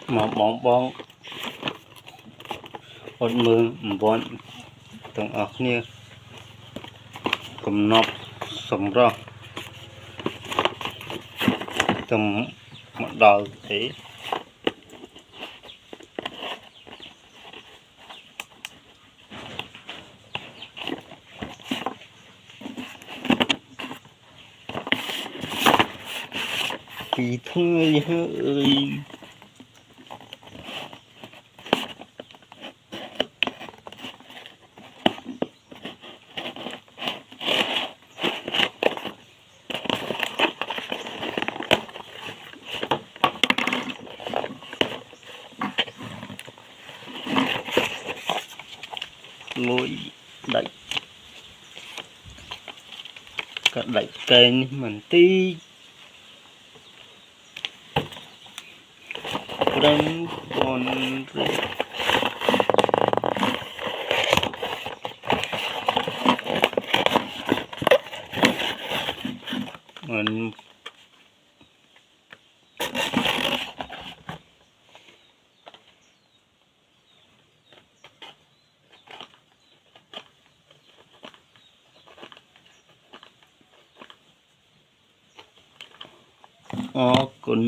mà bongอดมือบอนต้องออกเนี่ยกำนบสมรองต้องมาดาวเสีปีทั้งเฮ้ยลอยได้ก็ได้เก่งมันตีรังบอลเรมันอ๋อคุณ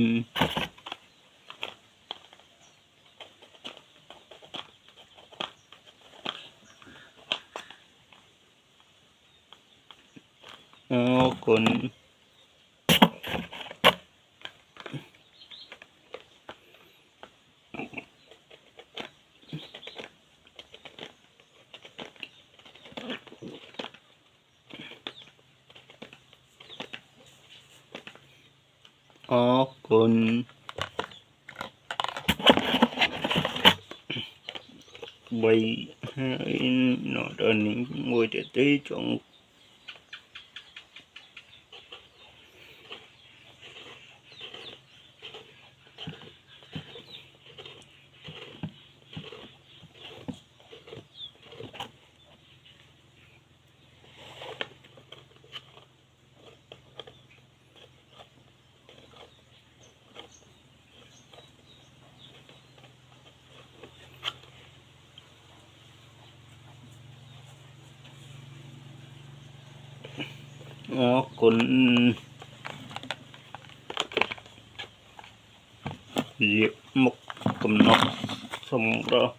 อ๋อคุณอ๋อคุณbay nó đơn ngồi để tí trong nó còn diệp một cầm nó xong đó